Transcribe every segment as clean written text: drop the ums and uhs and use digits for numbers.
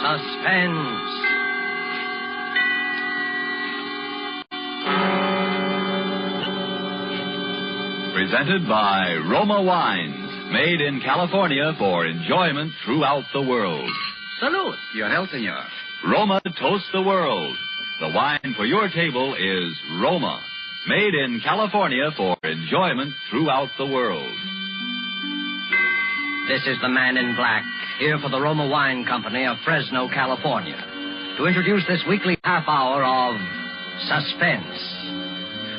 Suspense. Presented by Roma Wines, made in California for enjoyment throughout the world. Salute. Your health, senor. Roma toasts the world. The wine for your table is Roma, made in California for enjoyment throughout the world. This is the man in black, here for the Roma Wine Company of Fresno, California, to introduce this weekly half hour of Suspense.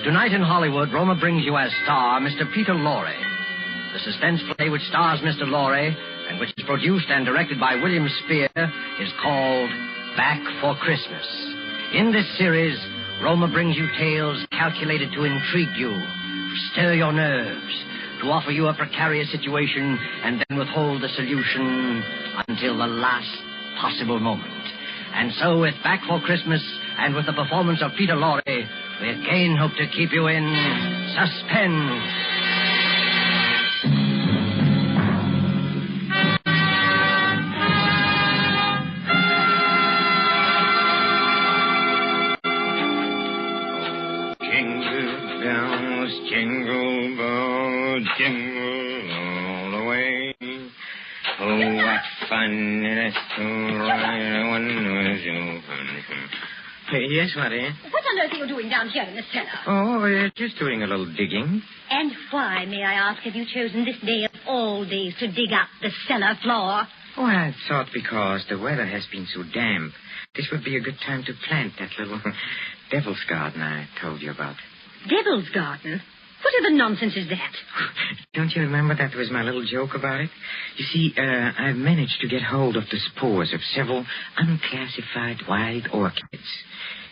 Tonight in Hollywood, Roma brings you as star Mr. Peter Lorre. The suspense play which stars Mr. Lorre and which is produced and directed by William Spear is called Back for Christmas. In this series, Roma brings you tales calculated to intrigue you, to stir your nerves, to offer you a precarious situation and then withhold the solution until the last possible moment. And so, with Back for Christmas and with the performance of Peter Lorre, we again hope to keep you in suspense. Jingle bells, jingle bells, jingle all the way. Oh, what fun it is to ride one with you. Yes, Lottie? What on earth are you doing down here in the cellar? Oh, just doing a little digging. And why, may I ask, have you chosen this day of all days to dig up the cellar floor? Oh, I thought because the weather has been so damp, this would be a good time to plant that little devil's garden I told you about. Devil's garden? Whatever nonsense is that? Don't you remember that was my little joke about it? You see, I've managed to get hold of the spores of several unclassified wild orchids.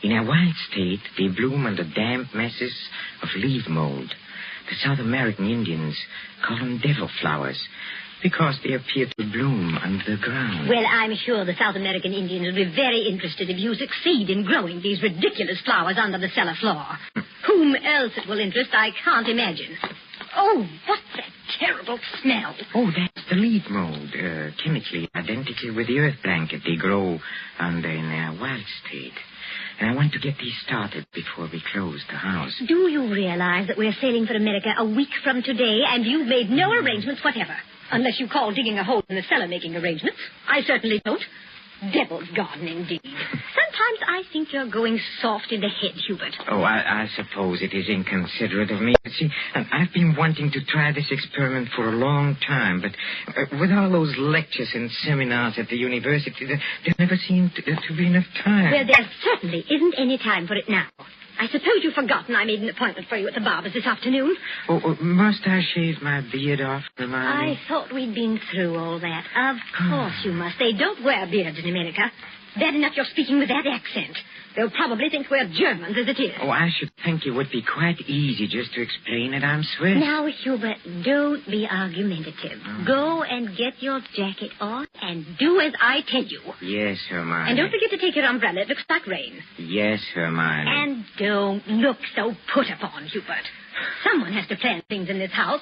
In a wild state, they bloom under damp masses of leaf mold. The South American Indians call them devil flowers because they appear to bloom under the ground. Well, I'm sure the South American Indians will be very interested if you succeed in growing these ridiculous flowers under the cellar floor. Whom else it will interest, I can't imagine. Oh, what's that terrible smell? Oh, that's the leaf mold, chemically identical with the earth blanket they grow under in a wild state. And I want to get these started before we close the house. Do you realize that we're sailing for America a week from today, and you've made no arrangements whatever? Unless you call digging a hole in the cellar making arrangements. I certainly don't. Devil's garden, indeed. Sometimes I think you're going soft in the head, Hubert. Oh, I suppose it is inconsiderate of me. See, I've been wanting to try this experiment for a long time, but with all those lectures and seminars at the university, there never seemed to be enough time. Well, there certainly isn't any time for it now. I suppose you've forgotten I made an appointment for you at the barber's this afternoon. Oh, must I shave my beard off, Hermione? I thought we'd been through all that. Of course you must. They don't wear beards in America. Bad enough you're speaking with that accent. They'll probably think we're Germans as it is. Oh, I should think it would be quite easy just to explain it. I'm Swiss. Now, Hubert, don't be argumentative. Go and get your jacket on and do as I tell you. Yes, Hermione. And don't forget to take your umbrella. It looks like rain. Yes, Hermione. And don't look so put upon, Hubert. Someone has to plan things in this house.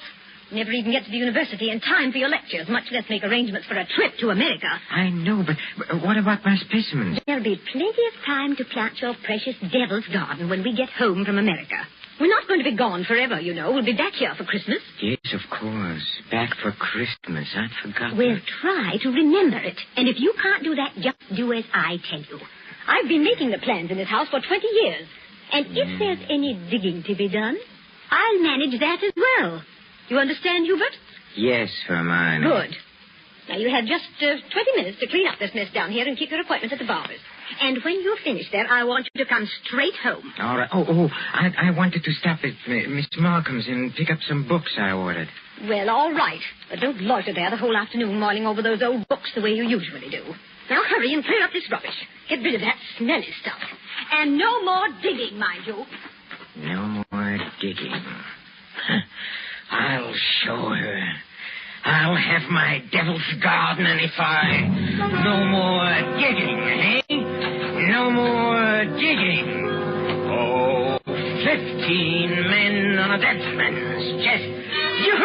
Never even get to the university in time for your lectures, much less make arrangements for a trip to America. I know, but what about my specimens? There'll be plenty of time to plant your precious devil's garden when we get home from America. We're not going to be gone forever, you know. We'll be back here for Christmas. Yes, of course. Back for Christmas. I'd forgotten. We'll try to remember it. And if you can't do that, just do as I tell you. I've been making the plans in this house for 20 years. And if there's any digging to be done, I'll manage that as well. You understand, Hubert? Yes, Hermione. Good. Now, you have just 20 minutes to clean up this mess down here and keep your appointment at the barber's. And when you're finished there, I want you to come straight home. All right. I wanted to stop at Miss Markham's and pick up some books I ordered. Well, all right. But don't loiter there the whole afternoon mulling over those old books the way you usually do. Now, hurry and clear up this rubbish. Get rid of that smelly stuff. And no more digging, mind you. No more digging. I'll show her. I'll have my devil's garden, and if no more digging, eh? No more digging. Oh, 15 men on a dead man's chest. You,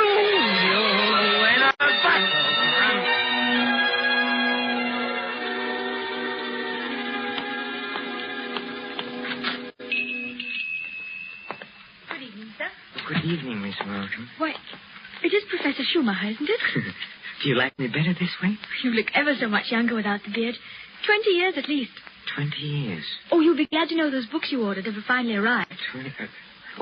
and a battle. evening, Miss Malcolm. Why, it is Professor Schumacher, isn't it? Do you like me better this way? You look ever so much younger without the beard. 20 years at least. 20 years. Oh, you'll be glad to know those books you ordered have finally arrived. 20...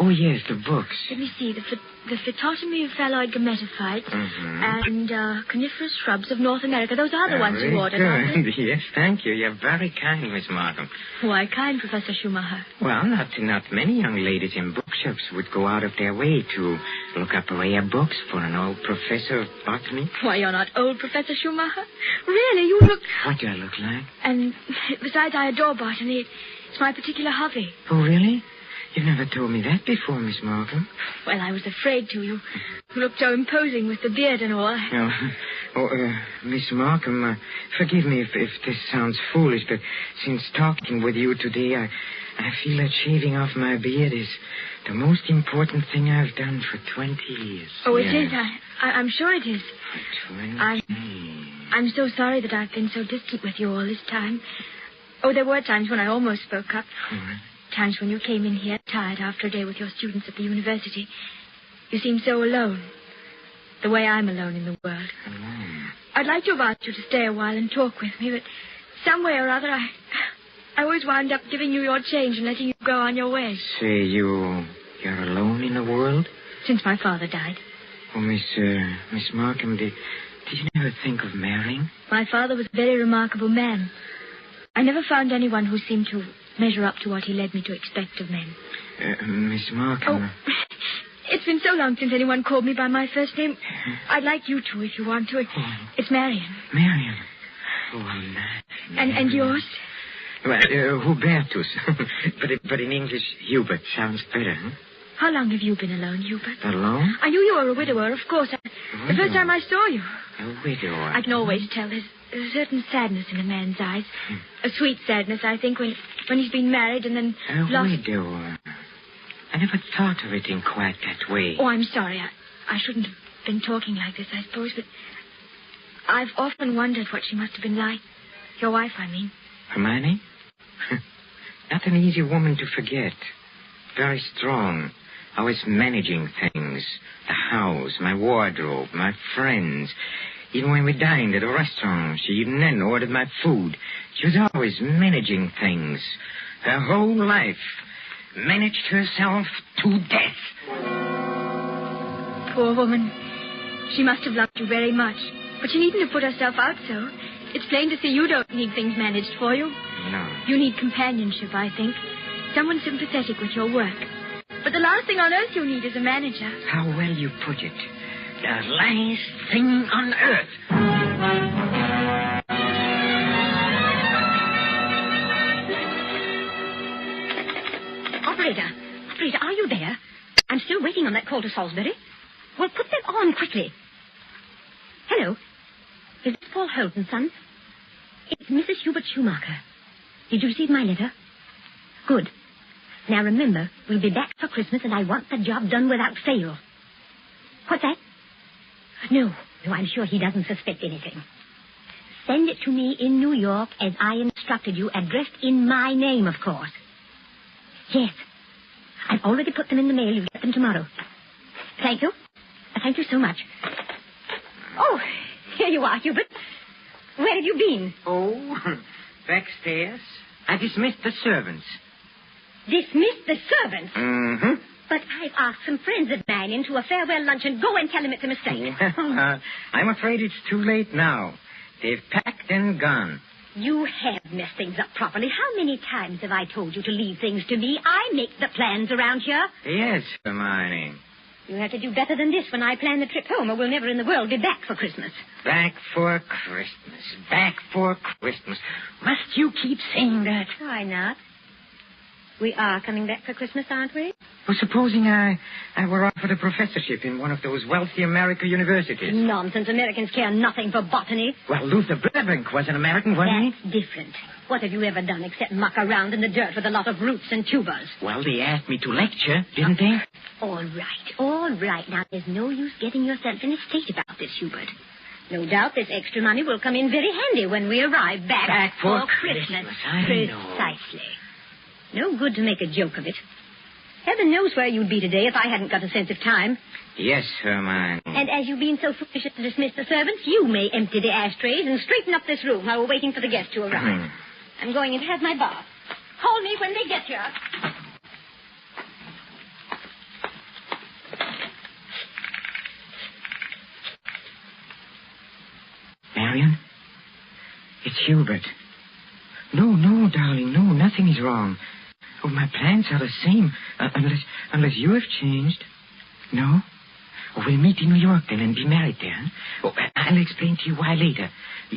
Oh, yes, the books. Let me see. The Phytotomy of Phalloid Gametophytes and Coniferous Shrubs of North America. Those are the ones you ordered, aren't they? Yes, thank you. You're very kind, Miss Markham. Why kind, Professor Schumacher? Well, not many young ladies in bookshops would go out of their way to look up rare books for an old professor of botany. Why, you're not old, Professor Schumacher. Really, you look... What do I look like? And besides, I adore botany. It's my particular hobby. Oh, really? You've never told me that before, Miss Markham. Well, I was afraid to. You looked so imposing with the beard and all. Miss Markham, forgive me if this sounds foolish, but since talking with you today, I feel that shaving off my beard is the most important thing I've done for 20 years. Oh, it is? I'm sure it is. 20. I'm so sorry that I've been so distant with you all this time. Oh, there were times when I almost spoke up. Times when you came in here tired after a day with your students at the university. You seemed so alone. The way I'm alone in the world. Alone? I'd like to have asked you to stay a while and talk with me, but some way or other I always wound up giving you your change and letting you go on your way. Say you're alone in the world? Since my father died. Oh, Miss Markham, did you never think of marrying? My father was a very remarkable man. I never found anyone who seemed to measure up to what he led me to expect of men. Miss Markham... Oh, it's been so long since anyone called me by my first name. I'd like you to, if you want to. It's Marion. Marion? Oh, nice. And yours? Well, Hubertus. but in English, Hubert sounds better, huh? How long have you been alone, Hubert? Alone? I knew you were a widower, of course. The first time I saw you. A widower? I can always tell. There's a certain sadness in a man's eyes. A sweet sadness, I think, when he's been married and then lost... A widower. I never thought of it in quite that way. Oh, I'm sorry. I shouldn't have been talking like this, I suppose, but I've often wondered what she must have been like. Your wife, I mean. Hermione? Not an easy woman to forget. Very strong. Always managing things. The house, my wardrobe, my friends. Even when we dined at a restaurant, she even then ordered my food. She was always managing things. Her whole life. Managed herself to death. Poor woman. She must have loved you very much. But she needn't have put herself out so. It's plain to see you don't need things managed for you. No. You need companionship, I think. Someone sympathetic with your work. But the last thing on earth you need is a manager. How well you put it. The last thing on earth. Operator, are you there? I'm still waiting on that call to Salisbury. Well, put them on quickly. Hello. Is this Paul Holden, son? It's Mrs. Hubert Schumacher. Did you receive my letter? Good. Now remember, we'll be back for Christmas and I want the job done without fail. What's that? No, I'm sure he doesn't suspect anything. Send it to me in New York as I instructed you, addressed in my name, of course. Yes. I've already put them in the mail. You'll get them tomorrow. Thank you. Thank you so much. Oh, here you are, Hubert. Where have you been? Oh, backstairs. I dismissed the servants. Dismissed the servants? Mm-hmm. But I've asked some friends of mine into a farewell luncheon. Go and tell them it's a mistake. Well, I'm afraid it's too late now. They've packed and gone. You have messed things up properly. How many times have I told you to leave things to me? I make the plans around here. Yes, Hermione. You have to do better than this when I plan the trip home, or we'll never in the world be back for Christmas. Back for Christmas. Back for Christmas. Must you keep saying that? Why not? We are coming back for Christmas, aren't we? Well, supposing I were offered a professorship in one of those wealthy American universities. Nonsense. Americans care nothing for botany. Well, Luther Burbank was an American, wasn't That's different. What have you ever done except muck around in the dirt with a lot of roots and tubers? Well, they asked me to lecture, didn't they? All right. Now, there's no use getting yourself in a state about this, Hubert. No doubt this extra money will come in very handy when we arrive back for Christmas. I know. Precisely. No good to make a joke of it. Heaven knows where you'd be today if I hadn't got a sense of time. Yes, Hermione. And as you've been so foolish as to dismiss the servants, you may empty the ashtrays and straighten up this room while we're waiting for the guests to arrive. I'm going in to have my bath. Call me when they get here. Marion? It's Hubert. No, darling, no, nothing is wrong. Oh, my plans are the same, unless you have changed. No? Oh, we'll meet in New York then and be married there. Huh? Oh, I'll explain to you why later.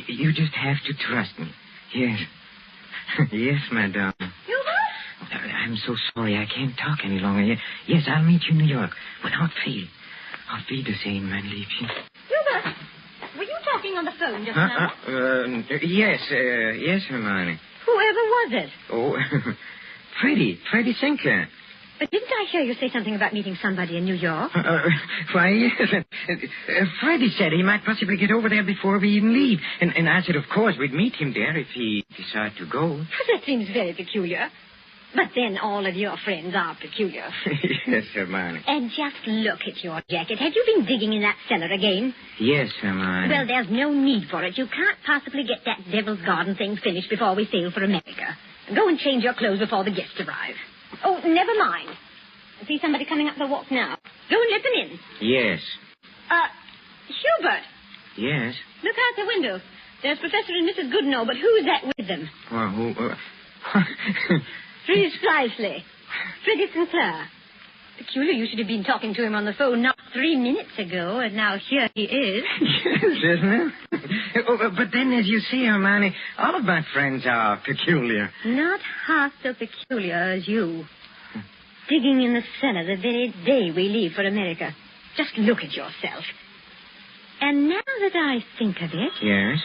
You just have to trust me. Yes. Yes, madame. Hubert? I'm so sorry I can't talk any longer. Yes, I'll meet you in New York. Without fail. I'll be the same, mein Liebchen. Hubert, were you talking on the phone just now? Yes, Hermione. Whoever was it? Oh, Freddie Sinker. But didn't I hear you say something about meeting somebody in New York? Why, yes. Freddie said he might possibly get over there before we even leave. And I said, of course, we'd meet him there if he decided to go. That seems very peculiar. But then all of your friends are peculiar. Yes, Hermione. And just look at your jacket. Have you been digging in that cellar again? Yes, Hermione. Well, there's no need for it. You can't possibly get that Devil's Garden thing finished before we sail for America. Go and change your clothes before the guests arrive. Oh, never mind. I see somebody coming up the walk now. Go and let them in. Yes. Hubert. Yes? Look out the window. There's Professor and Mrs. Goodenough, but who's that with them? Well, who... Precisely. Freddie Sinclair. Peculiar you should have been talking to him on the phone not 3 minutes ago, and now here he is. Yes, isn't it? But then, as you see, Hermione, all of my friends are peculiar. Not half so peculiar as you. Digging in the cellar the very day we leave for America. Just look at yourself. And now that I think of it... Yes?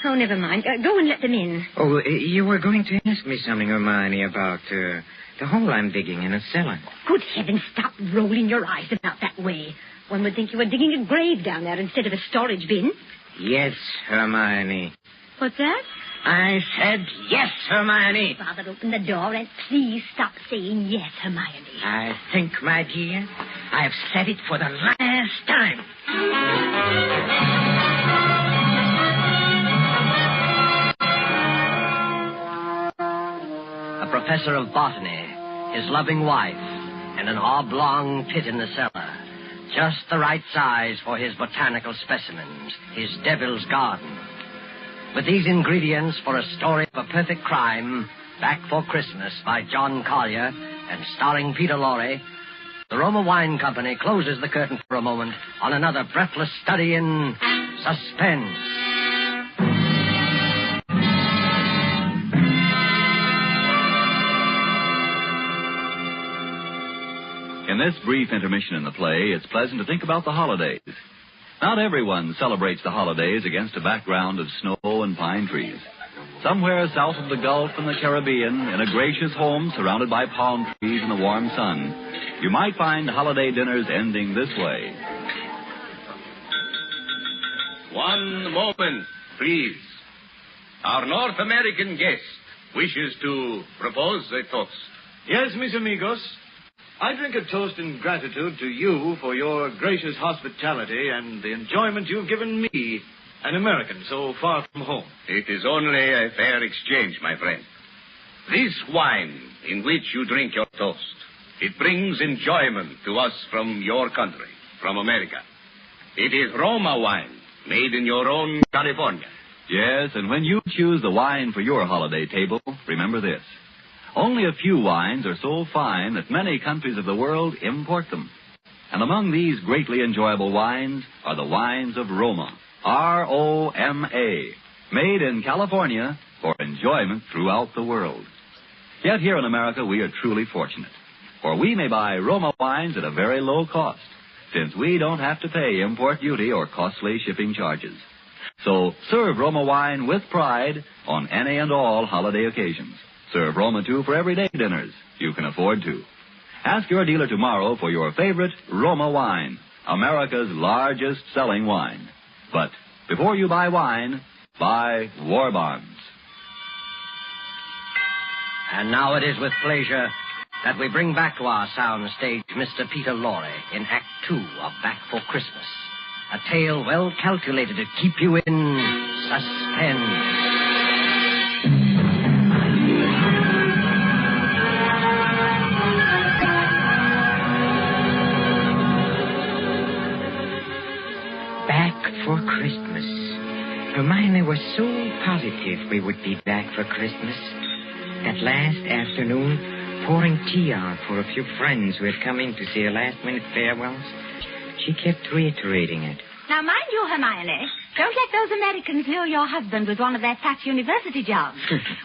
Oh, never mind. Go and let them in. Oh, you were going to ask me something, Hermione, about the hole I'm digging in a cellar. Good heavens, stop rolling your eyes about that way. One would think you were digging a grave down there instead of a storage bin. Yes, Hermione. What's that? I said yes, Hermione. Father, open the door and please stop saying yes, Hermione. I think, my dear, I have said it for the last time. A professor of botany, his loving wife, and an oblong pit in the cellar. Just the right size for his botanical specimens, his Devil's Garden. With these ingredients for a story of a perfect crime, Back for Christmas by John Collier and starring Peter Lorre, the Roma Wine Company closes the curtain for a moment on another breathless study in suspense. In this brief intermission in the play, it's pleasant to think about the holidays. Not everyone celebrates the holidays against a background of snow and pine trees. Somewhere south of the Gulf and the Caribbean, in a gracious home surrounded by palm trees and the warm sun, you might find holiday dinners ending this way. One moment, please. Our North American guest wishes to propose a toast. Yes, mis amigos. I drink a toast in gratitude to you for your gracious hospitality and the enjoyment you've given me, an American so far from home. It is only a fair exchange, my friend. This wine in which you drink your toast, it brings enjoyment to us from your country, from America. It is Roma wine, made in your own California. Yes, and when you choose the wine for your holiday table, remember this. Only a few wines are so fine that many countries of the world import them. And among these greatly enjoyable wines are the wines of Roma, R-O-M-A, made in California for enjoyment throughout the world. Yet here in America we are truly fortunate, for we may buy Roma wines at a very low cost, since we don't have to pay import duty or costly shipping charges. So serve Roma wine with pride on any and all holiday occasions. Serve Roma, too, for everyday dinners you can afford to. Ask your dealer tomorrow for your favorite Roma wine, America's largest selling wine. But before you buy wine, buy war bonds. And now it is with pleasure that we bring back to our sound stage Mr. Peter Lorre in Act 2 of Back for Christmas. A tale well calculated to keep you in suspense. Back for Christmas. Hermione was so positive we would be back for Christmas. That last afternoon, pouring tea out for a few friends who had come in to say last-minute farewells, she kept reiterating it. Now, mind you, Hermione, don't let those Americans lure your husband with one of their fat university jobs.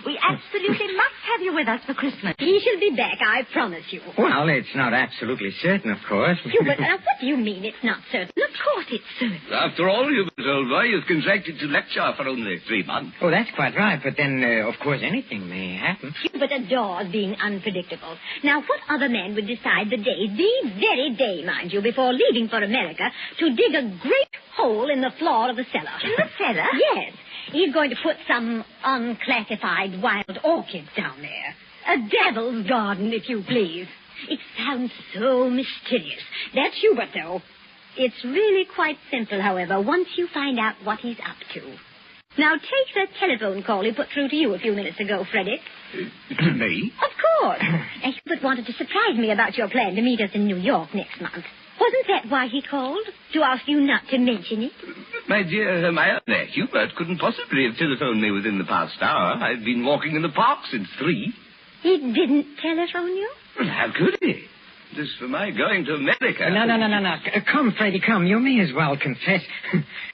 We absolutely must have you with us for Christmas. He shall be back, I promise you. Well, it's not absolutely certain, of course. Hubert, now what do you mean it's not certain? Of course it's certain. After all, Hubert, old boy, you've contracted to lecture for only 3 months. Oh, that's quite right, but then, of course, anything may happen. Hubert adores being unpredictable. Now, what other man would decide the day, the very day, mind you, before leaving for America, to dig a great hole in the floor of the cellar? In the cellar? Yes. He's going to put some unclassified wild orchids down there. A devil's garden, if you please. It sounds so mysterious. That's Hubert, though. It's really quite simple, however, once you find out what he's up to. Now, take the telephone call he put through to you a few minutes ago, Frederick. To me? Of course. Hubert wanted to surprise me about your plan to meet us in New York next month. Wasn't that why he called? To ask you not to mention it? My dear Hermione, Hubert couldn't possibly have telephoned me within the past hour. I've been walking in the park since 3. He didn't telephone you? Well, how could he? As for my going to America... No. Come, Freddie, come. You may as well confess.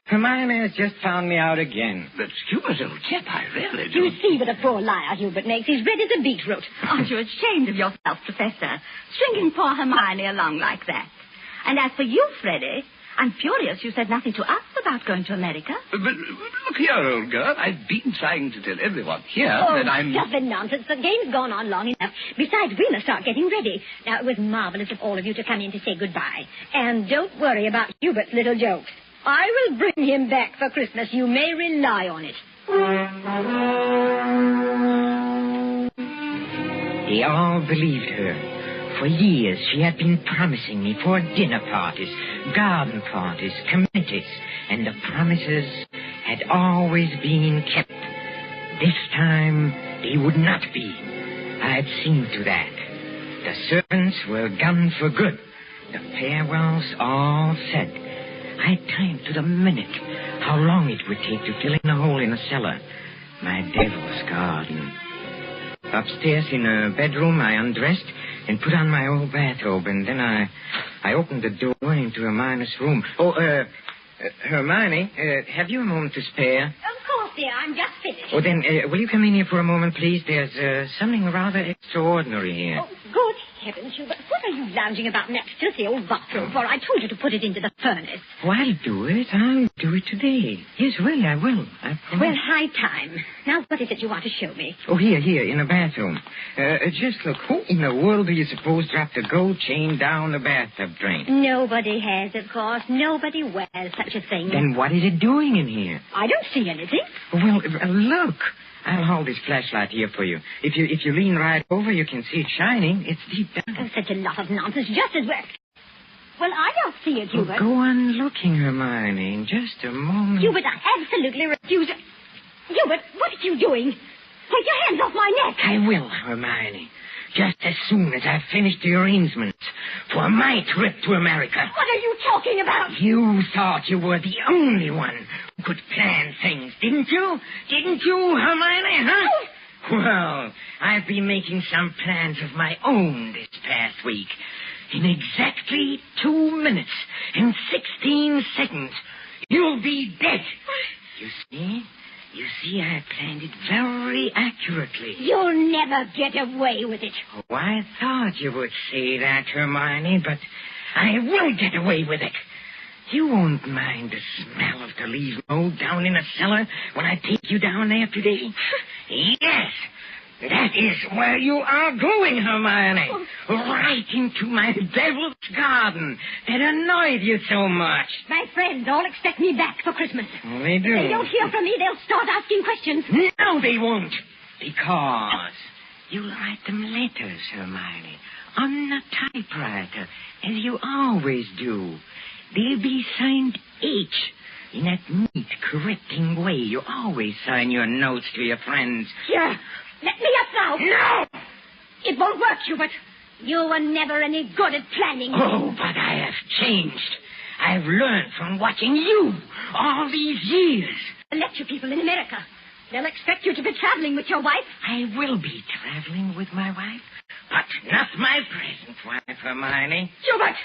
Hermione has just found me out again. But, Hubert, old chap, I really You don't... see what a poor liar Hubert makes. He's red as a beetroot. Aren't you ashamed of yourself, Professor? Stringing poor Hermione along like that. And as for you, Freddie, I'm furious you said nothing to us about going to America. But look here, old girl. I've been trying to tell everyone here that I'm... Stuff and nonsense. The game's gone on long enough. Besides, we must start getting ready. Now, it was marvelous of all of you to come in to say goodbye. And don't worry about Hubert's little jokes. I will bring him back for Christmas. You may rely on it. They all believed her. For years, she had been promising me for dinner parties, garden parties, committees, and the promises had always been kept. This time, they would not be. I had seen to that. The servants were gone for good. The farewells all said. I timed to the minute how long it would take to fill in the hole in the cellar. My devil's garden. Upstairs in a bedroom, I undressed and put on my old bathrobe, and then I opened the door into Hermione's room. Hermione, have you a moment to spare? Of course, dear. I'm just finished. Oh, then, will you come in here for a moment, please? There's something rather extraordinary here. Oh, good heavens, Hubert. What are you lounging about in that filthy old bathroom for? I told you to put it into the furnace. Oh, I'll do it. I'll do it today. Yes, really, I will. I promise. Well, high time. Now, what is it you want to show me? Oh, here, in the bathroom. Just look. Who in the world do you suppose dropped a gold chain down the bathtub drain? Nobody has, of course. Nobody wears such a thing. Then what is it doing in here? I don't see anything. Well, look. I'll hold this flashlight here for you. If you lean right over, you can see it shining. It's deep down. Oh, such a lot of nonsense. Just as well. Well, I don't see it, Hubert. Go on looking, Hermione, in just a moment. Hubert, I absolutely refuse it. Hubert, what are you doing? Take your hands off my neck. I will, Hermione. Just as soon as I've finished the arrangements for my trip to America. What are you talking about? You thought you were the only one who could plan things, didn't you? Didn't you, Hermione, huh? Well, I've been making some plans of my own this past week. In exactly 2 minutes and 16 seconds, you'll be dead. You see, I planned it very accurately. You'll never get away with it. Oh, I thought you would say that, Hermione, but I will get away with it. You won't mind the smell of the leaf mold down in the cellar when I take you down there today? Yes, that is where you are going, Hermione. Right into my devil's garden that annoyed you so much. My friends all expect me back for Christmas. Oh, they do. If they don't hear from me, they'll start asking questions. No, they won't. Because You'll write them letters, Hermione, on the typewriter, as you always do. They'll be signed H, in that neat, correcting way you always sign your notes to your friends. Here, let me up now. No! It won't work, Hubert. You were never any good at planning. Oh, but I have changed. I've learned from watching you all these years. The lecture people in America. They'll expect you to be traveling with your wife. I will be traveling with my wife, but not my present wife, Hermione. Hubert!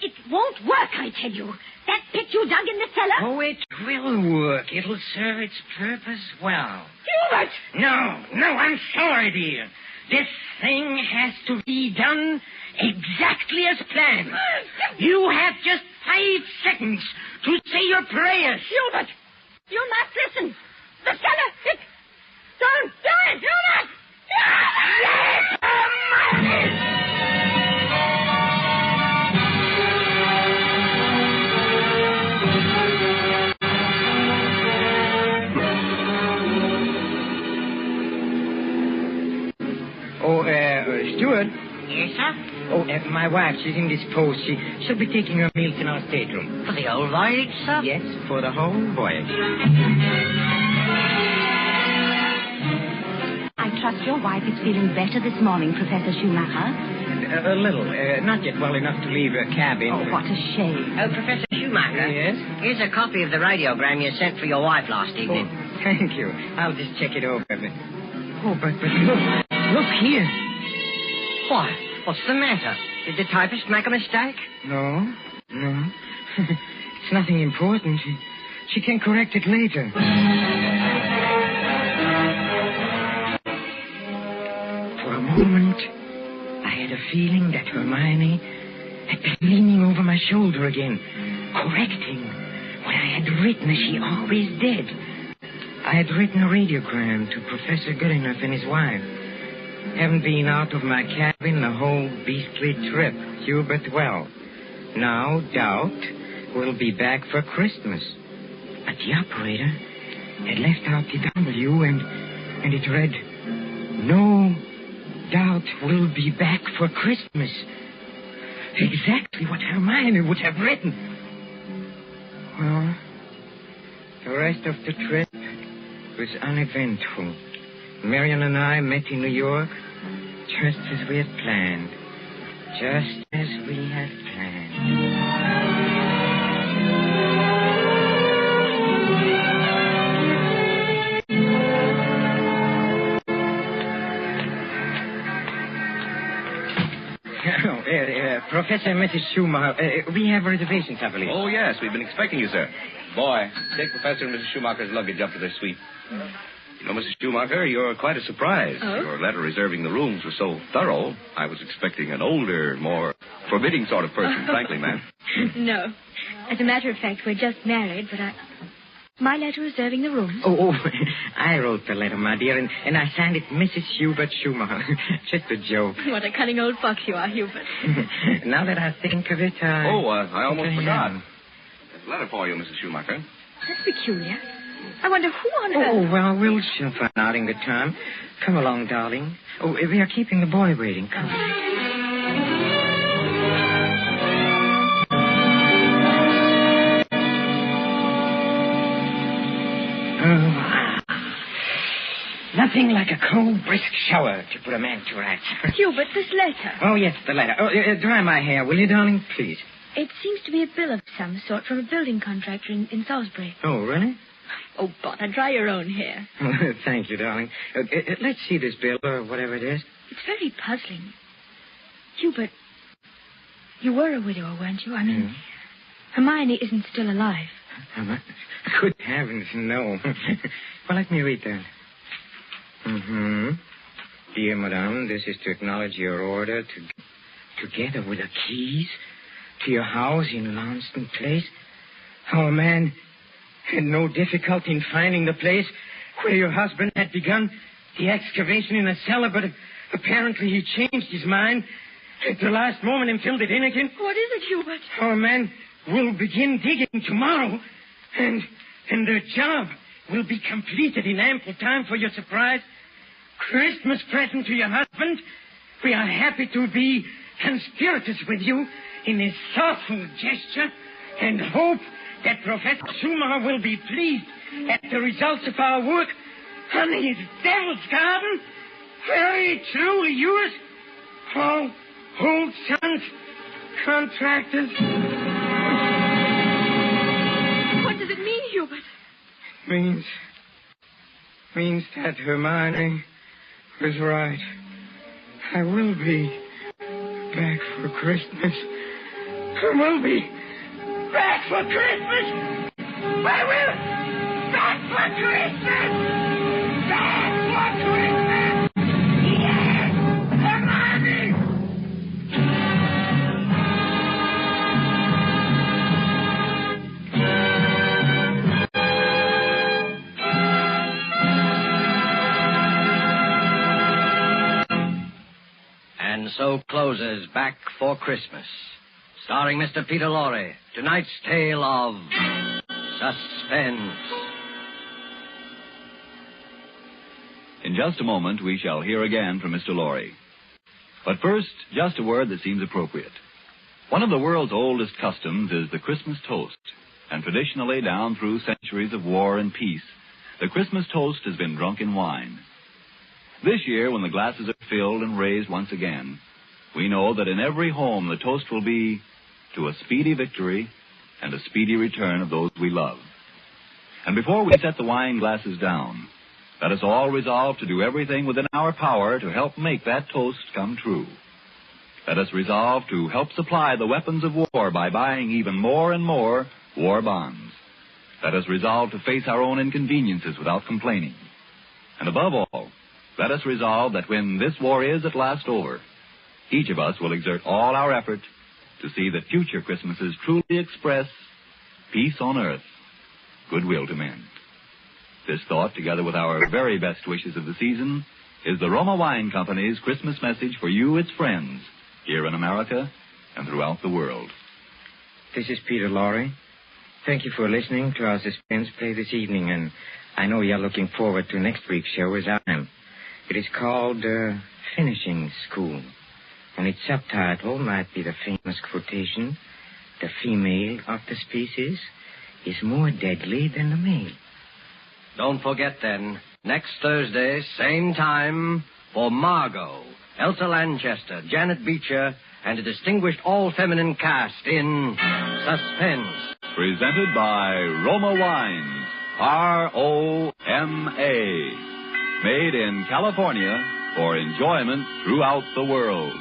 It won't work, I tell you. That pit you dug in the cellar... Oh, it will work. It'll serve its purpose well. Hubert! No, I'm sorry, dear. This thing has to be done exactly as planned. You have just 5 seconds to say your prayers. Hubert! You must listen. The cellar, it... Don't do it, Hubert! Yes, Hermione! Stuart? Yes, sir? Oh, my wife, she's indisposed. She'll be taking her meals in our stateroom. For the old voyage, sir? Yes, for the whole voyage. I trust your wife is feeling better this morning, Professor Schumacher. A little. Not yet well enough to leave her cabin. Oh, what a shame. Oh, Professor Schumacher. Yes? Here's a copy of the radiogram you sent for your wife last evening. Oh, thank you. I'll just check it over. Oh, but look here. What? What's the matter? Did the typist make a mistake? No. It's nothing important. She can correct it later. For a moment, I had a feeling that Hermione had been leaning over my shoulder again, correcting what I had written as she always did. I had written a radiogram to Professor Goodenough and his wife. Haven't been out of my cabin the whole beastly trip, Hubert. Well, now Doubt will be back for Christmas. But the operator had left out the W, and it read, No Doubt will be back for Christmas. Exactly what Hermione would have written. Well, the rest of the trip was uneventful. Marion and I met in New York just as we had planned. Just as we had planned. Professor and Mrs. Schumacher, we have reservations, I believe. Oh, yes, we've been expecting you, sir. Boy, take Professor and Mrs. Schumacher's luggage up to their suite. You know, Mrs. Schumacher, you're quite a surprise. Oh? Your letter reserving the rooms was so thorough, I was expecting an older, more forbidding sort of person, frankly, ma'am. No. As a matter of fact, we're just married, but my letter reserving the room. Oh, I wrote the letter, my dear, and I signed it Mrs. Hubert Schumacher. Just a joke. What a cunning old fox you are, Hubert. Now that I think of it, I almost forgot. am. There's a letter for you, Mrs. Schumacher. That's peculiar. I wonder who on earth... Oh, well, we'll soon find out in good time. Come along, darling. Oh, we are keeping the boy waiting. Come. Nothing like a cold, brisk shower to put a man to rights. Hubert, this letter. Oh, yes, the letter. Oh, dry my hair, will you, darling? Please. It seems to be a bill of some sort from a building contractor in Salisbury. Oh, really? Oh, bother, dry your own hair. Thank you, darling. Let's see this bill, or whatever it is. It's very puzzling. Hubert, you were a widower, weren't you? I mean, Hermione isn't still alive. Good heavens, no. Well, let me read that. Dear Madame, this is to acknowledge your order together with the keys to your house in Launceston Place. Our man had no difficulty in finding the place where your husband had begun the excavation in the cellar, but apparently he changed his mind at the last moment and filled it in again. What is it, Hubert? Our man will begin digging tomorrow, and the job will be completed in ample time for your surprise. Christmas present to your husband. We are happy to be conspirators with you in this thoughtful gesture and hope that Professor Schumacher will be pleased at the results of our work on his Devil's Garden. Very truly yours, Paul Holt Sons, Contractors. What does it mean, Hubert? Means that Hermione was right. I will be back for Christmas. I will be back for Christmas. I will back for Christmas. Back for Christmas. Yes, Hermione. And so closes Back for Christmas, starring Mr. Peter Lorre. Tonight's tale of Suspense. In just a moment, we shall hear again from Mr. Lorre. But first, just a word that seems appropriate. One of the world's oldest customs is the Christmas toast. And traditionally, down through centuries of war and peace, the Christmas toast has been drunk in wine. This year, when the glasses are filled and raised once again, we know that in every home the toast will be to a speedy victory and a speedy return of those we love. And before we set the wine glasses down, let us all resolve to do everything within our power to help make that toast come true. Let us resolve to help supply the weapons of war by buying even more and more war bonds. Let us resolve to face our own inconveniences without complaining. And above all, let us resolve that when this war is at last over, each of us will exert all our effort to see that future Christmases truly express peace on earth, goodwill to men. This thought, together with our very best wishes of the season, is the Roma Wine Company's Christmas message for you, its friends, here in America and throughout the world. This is Peter Lorre. Thank you for listening to our Suspense play this evening, and I know you're looking forward to next week's show as I am. It is called Finishing School, and its subtitle might be the famous quotation, "The female of the species is more deadly than the male." Don't forget, then, next Thursday, same time, for Margot, Elsa Lanchester, Janet Beecher, and a distinguished all-feminine cast in Suspense. Presented by Roma Wines, R-O-M-A. Made in California for enjoyment throughout the world.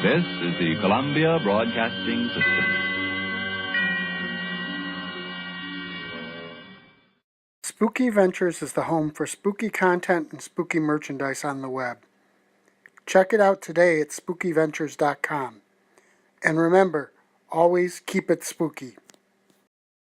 This is the Columbia Broadcasting System. Spooky Ventures is the home for spooky content and spooky merchandise on the web. Check it out today at spookyventures.com. And remember, always keep it spooky.